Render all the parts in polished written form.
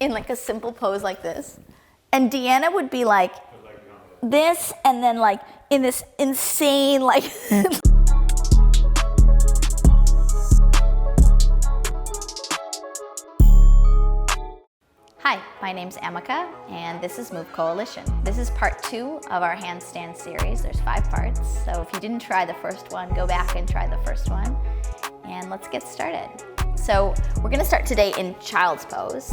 in like a simple pose like this. And Deanna would be like this, and then like in this insane like Hi, my name's Amica, and this is Move Coalition. This is part 2 of our handstand series. There's 5 parts, so if you didn't try the first one, go back and try the first one, and let's get started. So we're gonna start today in child's pose.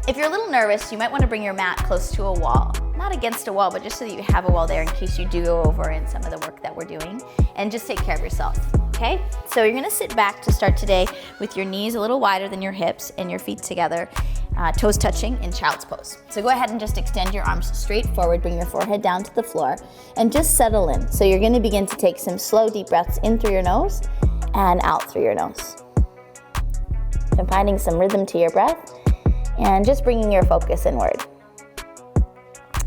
If you're a little nervous, you might want to bring your mat close to a wall. Not against a wall, but just so that you have a wall there in case you do go over in some of the work that we're doing. And just take care of yourself, okay? So you're gonna sit back to start today with your knees a little wider than your hips and your feet together, toes touching in child's pose. So go ahead and just extend your arms straight forward, bring your forehead down to the floor, and just settle in. So you're gonna begin to take some slow, deep breaths in through your nose and out through your nose. And finding some rhythm to your breath, and just bringing your focus inward.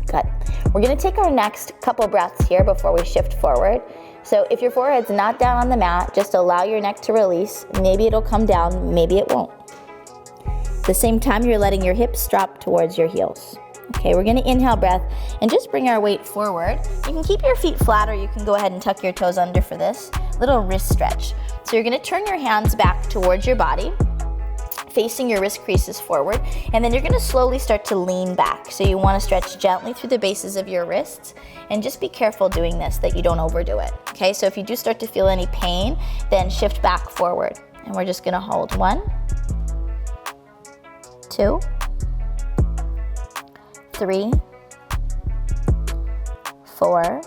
Good. We're gonna take our next couple breaths here before we shift forward. So if your forehead's not down on the mat, just allow your neck to release. Maybe it'll come down, maybe it won't. At the same time, you're letting your hips drop towards your heels. Okay, we're gonna inhale breath and just bring our weight forward. You can keep your feet flat, or you can go ahead and tuck your toes under for this little wrist stretch. So you're gonna turn your hands back towards your body, facing your wrist creases forward, and then you're gonna slowly start to lean back. So you wanna stretch gently through the bases of your wrists, and just be careful doing this, that you don't overdo it. Okay, so if you do start to feel any pain, then shift back forward. And we're just gonna hold 1, 2, 3, 4,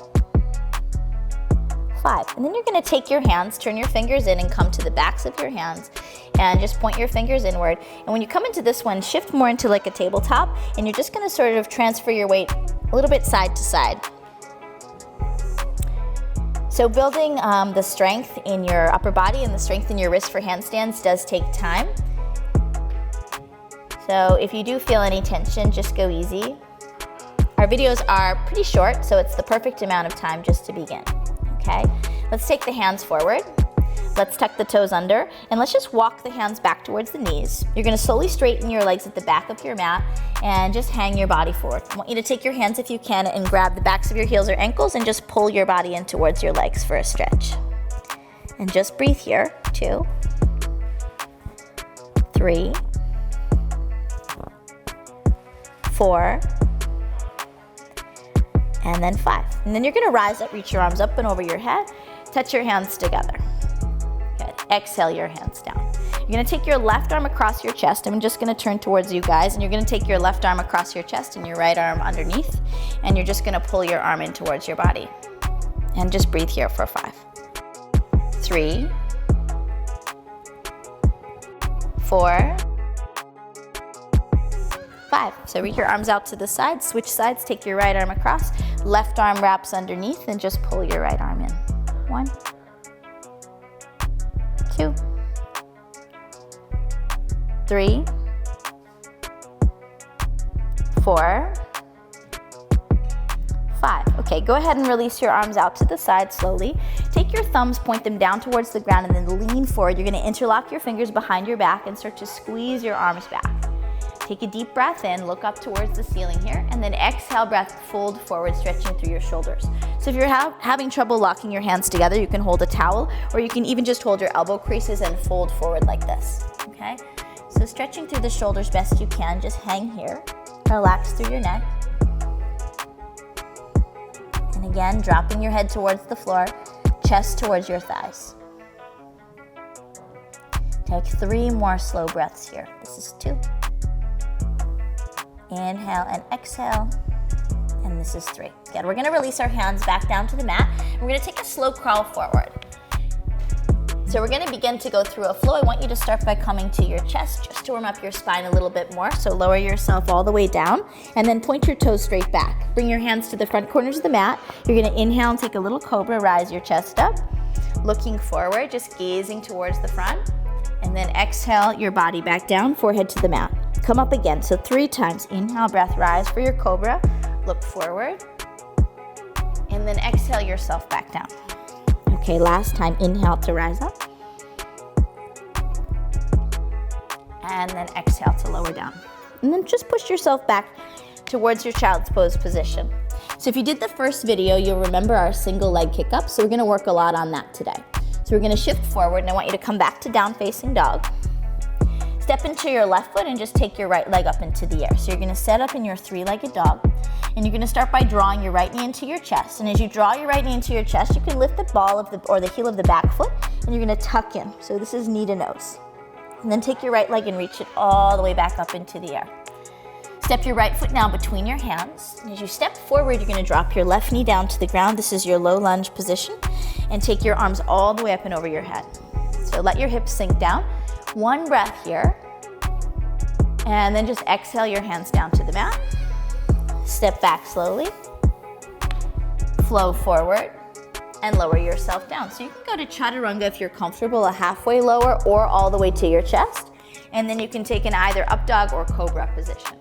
5. And then you're gonna take your hands, turn your fingers in, and come to the backs of your hands, and just point your fingers inward. And when you come into this one, shift more into like a tabletop, and you're just gonna sort of transfer your weight a little bit side to side. So building the strength in your upper body and the strength in your wrist for handstands does take time. So if you do feel any tension, just go easy. Our videos are pretty short, so it's the perfect amount of time just to begin. Okay, let's take the hands forward. Let's tuck the toes under, and let's just walk the hands back towards the knees. You're gonna slowly straighten your legs at the back of your mat and just hang your body forward. I want you to take your hands, if you can, and grab the backs of your heels or ankles and just pull your body in towards your legs for a stretch. And just breathe here. 2, 3, 4, and then 5. And then you're gonna rise up, reach your arms up and over your head, touch your hands together. Good. Exhale your hands down. You're gonna take your left arm across your chest. I'm just gonna turn towards you guys, and you're gonna take your left arm across your chest and your right arm underneath, and you're just gonna pull your arm in towards your body. And just breathe here for 5, 3, 4, 5. So reach your arms out to the side, switch sides, take your right arm across, left arm wraps underneath, and just pull your right arm in. 1, 2, 3, 4, 5. Okay, go ahead and release your arms out to the side slowly. Take your thumbs, point them down towards the ground, and then lean forward. You're gonna interlock your fingers behind your back and start to squeeze your arms back. Take a deep breath in, look up towards the ceiling here, and then exhale breath, fold forward, stretching through your shoulders. So if you're having trouble locking your hands together, you can hold a towel, or you can even just hold your elbow creases and fold forward like this, okay? So stretching through the shoulders best you can, just hang here, relax through your neck. And again, dropping your head towards the floor, chest towards your thighs. Take 3 more slow breaths here. This is 2. Inhale and exhale, and this is 3. Good, we're gonna release our hands back down to the mat. We're gonna take a slow crawl forward. So we're gonna begin to go through a flow. I want you to start by coming to your chest, just to warm up your spine a little bit more. So lower yourself all the way down, and then point your toes straight back. Bring your hands to the front corners of the mat. You're gonna inhale and take a little cobra, rise your chest up. Looking forward, just gazing towards the front. And then exhale your body back down, forehead to the mat. Come up again, so 3 times. Inhale, breath, rise for your cobra. Look forward. And then exhale yourself back down. Okay, last time, inhale to rise up. and then exhale to lower down. And then just push yourself back towards your child's pose position. So if you did the first video, you'll remember our single leg kick up, so we're gonna work a lot on that today. So we're gonna shift forward, and I want you to come back to down facing dog. Step into your left foot and just take your right leg up into the air. So you're gonna set up in your three-legged dog, and you're gonna start by drawing your right knee into your chest. And as you draw your right knee into your chest, you can lift the ball of the heel of the back foot, and you're gonna tuck in. So this is knee to nose. And then take your right leg and reach it all the way back up into the air. Step your right foot now between your hands. And as you step forward, you're gonna drop your left knee down to the ground. This is your low lunge position. And take your arms all the way up and over your head. So let your hips sink down. One breath here. And then just exhale your hands down to the mat. Step back slowly. Flow forward and lower yourself down. So you can go to chaturanga if you're comfortable, a halfway lower or all the way to your chest. And then you can take an either up dog or cobra position.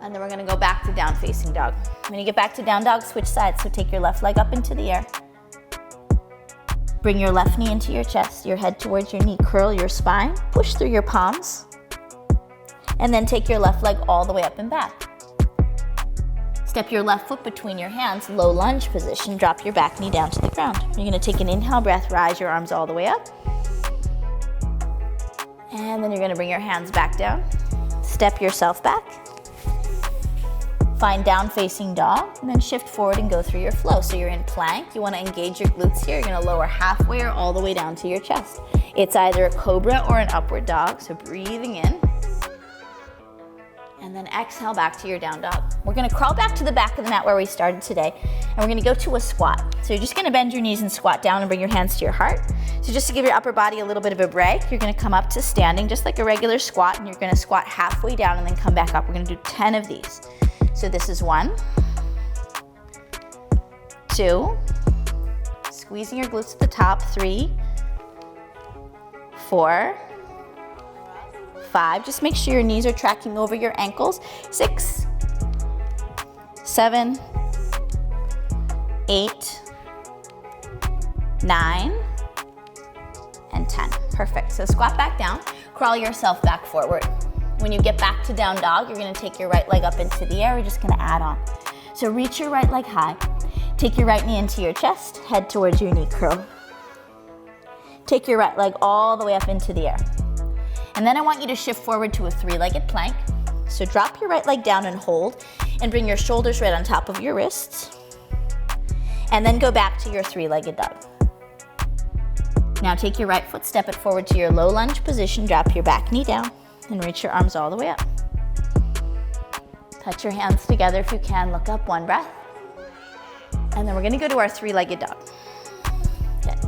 And then we're gonna go back to down facing dog. When you get back to down dog, switch sides. So take your left leg up into the air. Bring your left knee into your chest, your head towards your knee, curl your spine, push through your palms, and then take your left leg all the way up and back. Step your left foot between your hands, low lunge position, drop your back knee down to the ground. You're gonna take an inhale breath, rise your arms all the way up. And then you're gonna bring your hands back down, step yourself back. Find down facing dog, and then shift forward and go through your flow. So you're in plank, you wanna engage your glutes here. You're gonna lower halfway or all the way down to your chest. It's either a cobra or an upward dog, so breathing in. And then exhale back to your down dog. We're gonna crawl back to the back of the mat where we started today, and we're gonna go to a squat. So you're just gonna bend your knees and squat down and bring your hands to your heart. So just to give your upper body a little bit of a break, you're gonna come up to standing just like a regular squat, and you're gonna squat halfway down and then come back up. We're gonna do 10 of these. So this is 1, 2, squeezing your glutes at the top, 3, 4, 5, just make sure your knees are tracking over your ankles, 6, 7, 8, 9, and 10. Perfect. So squat back down, crawl yourself back forward. When you get back to down dog, you're gonna take your right leg up into the air. We're just gonna add on. So reach your right leg high. Take your right knee into your chest, head towards your knee curl. Take your right leg all the way up into the air. And then I want you to shift forward to a three-legged plank. So drop your right leg down and hold, and bring your shoulders right on top of your wrists. And then go back to your three-legged dog. Now take your right foot, step it forward to your low lunge position, drop your back knee down, and reach your arms all the way up. Touch your hands together if you can, look up, one breath. And then we're gonna go to our three-legged dog. Okay.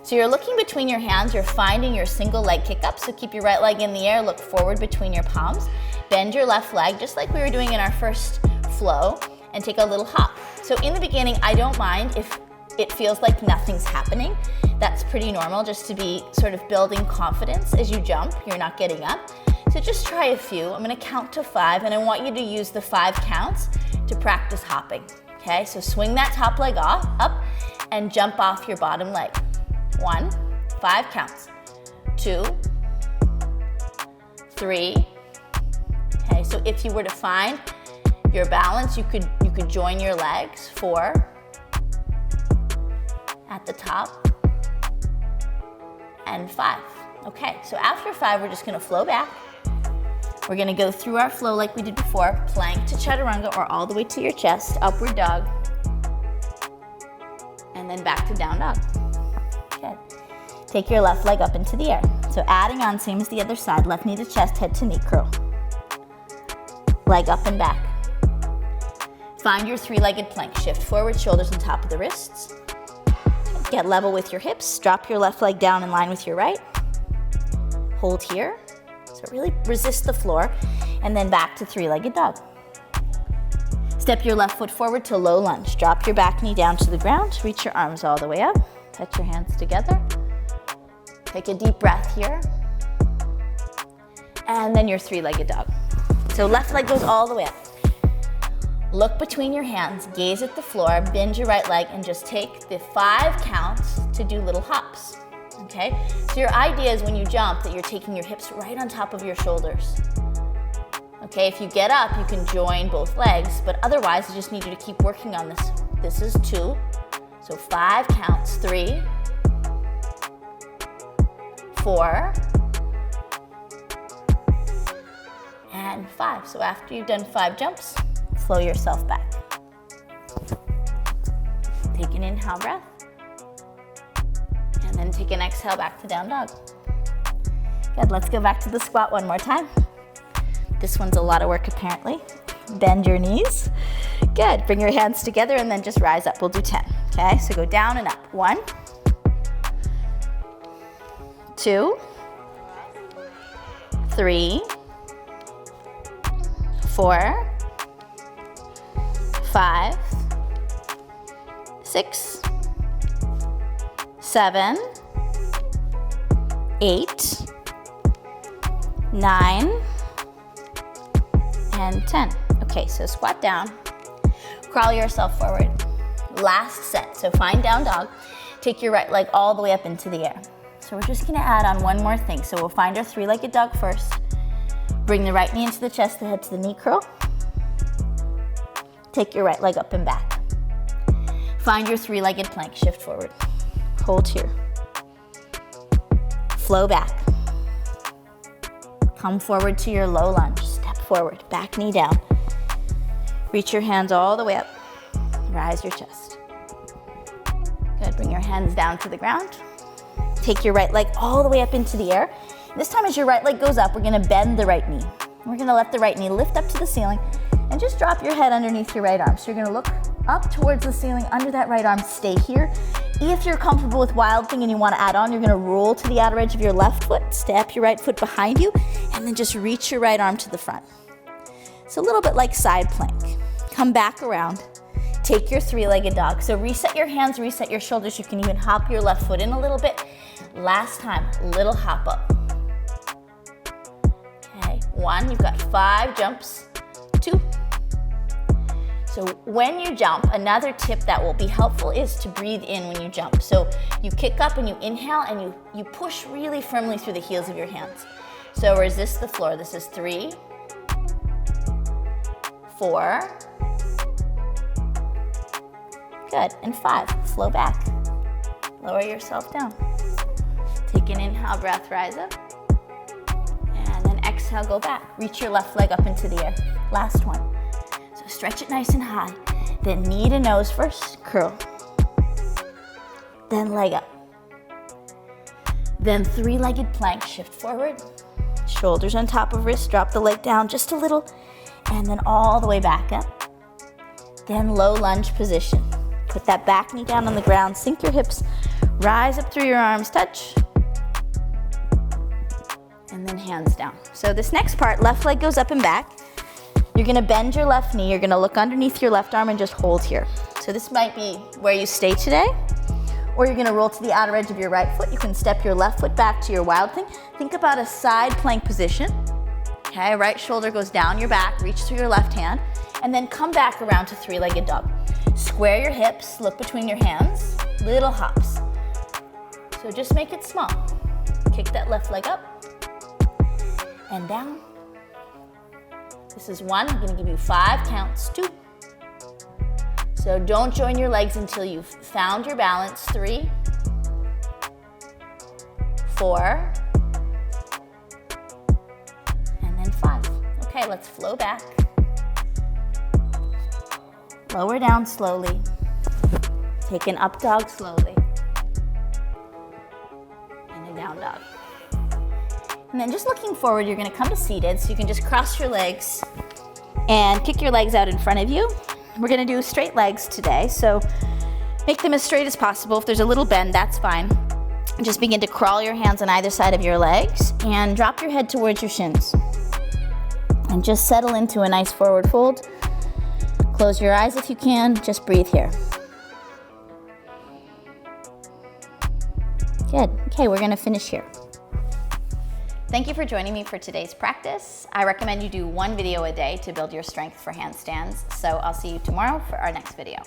So you're looking between your hands, you're finding your single leg kick up, so keep your right leg in the air, look forward between your palms, bend your left leg, just like we were doing in our first flow, and take a little hop. So in the beginning, I don't mind if it feels like nothing's happening. That's pretty normal, just to be sort of building confidence as you jump, you're not getting up. So just try a few. I'm gonna count to 5, and I want you to use the 5 counts to practice hopping, okay? So swing that top leg off, up, and jump off your bottom leg. 1, 5 counts. 2, 3, okay? So if you were to find your balance, you could join your legs. 4, at the top, and 5. Okay, so after 5, we're just gonna flow back. We're gonna go through our flow like we did before, plank to chaturanga or all the way to your chest, upward dog, and then back to down dog. Good. Take your left leg up into the air. So adding on, same as the other side, left knee to chest, head to knee curl. Leg up and back. Find your three-legged plank, shift forward, shoulders on top of the wrists. Get level with your hips, drop your left leg down in line with your right. Hold here, so really resist the floor, and then back to three-legged dog. Step your left foot forward to low lunge. Drop your back knee down to the ground, reach your arms all the way up, touch your hands together. Take a deep breath here, and then your three-legged dog. So left leg goes all the way up. Look between your hands, gaze at the floor, bend your right leg, and just take the 5 counts to do little hops. okay? So your idea is when you jump that you're taking your hips right on top of your shoulders. Okay, if you get up, you can join both legs, but otherwise, I just need you to keep working on this. This is 2, so 5 counts, 3, 4, and 5. So after you've done 5 jumps, flow yourself back. Take an inhale breath, and then take an exhale back to down dog. Good, let's go back to the squat one more time. This one's a lot of work apparently. Bend your knees. Good, bring your hands together and then just rise up. We'll do 10, okay? So go down and up. 1, 2, 3, 4, 5, 6, 7, 8, 9, and 10. Okay, so squat down, crawl yourself forward. Last set, so find down dog. Take your right leg all the way up into the air. So we're just gonna add on one more thing. So we'll find our 3-legged dog first. Bring the right knee into the chest, the head to the knee curl. Take your right leg up and back. Find your 3-legged plank, shift forward. Hold here. Flow back. Come forward to your low lunge. Step forward, back knee down. Reach your hands all the way up. Rise your chest. Good, bring your hands down to the ground. Take your right leg all the way up into the air. This time as your right leg goes up, we're gonna bend the right knee. We're gonna let the right knee lift up to the ceiling and just drop your head underneath your right arm. So you're gonna look up towards the ceiling under that right arm, stay here. If you're comfortable with Wild Thing and you wanna add on, you're gonna roll to the outer edge of your left foot, step your right foot behind you, and then just reach your right arm to the front. It's a little bit like side plank. Come back around, take your 3-legged dog. So reset your hands, reset your shoulders. You can even hop your left foot in a little bit. Last time, little hop up. Okay, 1, you've got 5 jumps, 2. So when you jump, another tip that will be helpful is to breathe in when you jump. So you kick up and you inhale and you push really firmly through the heels of your hands. So resist the floor. This is 3, 4, good, and 5. Flow back. Lower yourself down. Take an inhale, breath, rise up. And then exhale, go back. Reach your left leg up into the air. Last one. So stretch it nice and high. Then knee to nose first, curl. Then leg up. Then 3-legged plank, shift forward. Shoulders on top of wrist, drop the leg down just a little. And then all the way back up. Then low lunge position. Put that back knee down on the ground, sink your hips, rise up through your arms, touch. And then hands down. So this next part, left leg goes up and back. You're gonna bend your left knee, you're gonna look underneath your left arm and just hold here. So this might be where you stay today, or you're gonna roll to the outer edge of your right foot. You can step your left foot back to your Wild Thing. Think about a side plank position. Okay, right shoulder goes down your back, reach through your left hand, and then come back around to 3-legged dog. Square your hips, look between your hands, little hops. So just make it small. Kick that left leg up and down. This is 1, I'm gonna give you 5 counts, 2. So don't join your legs until you've found your balance. 3, 4, and then 5. Okay, let's flow back. Lower down slowly. Take an up dog slowly. And a down dog. And then just looking forward, you're gonna come to seated, so you can just cross your legs and kick your legs out in front of you. We're gonna do straight legs today, so make them as straight as possible. If there's a little bend, that's fine. Just begin to crawl your hands on either side of your legs and drop your head towards your shins. And just settle into a nice forward fold. Close your eyes if you can, just breathe here. Good, okay, we're gonna finish here. Thank you for joining me for today's practice. I recommend you do 1 video a day to build your strength for handstands, so I'll see you tomorrow for our next video.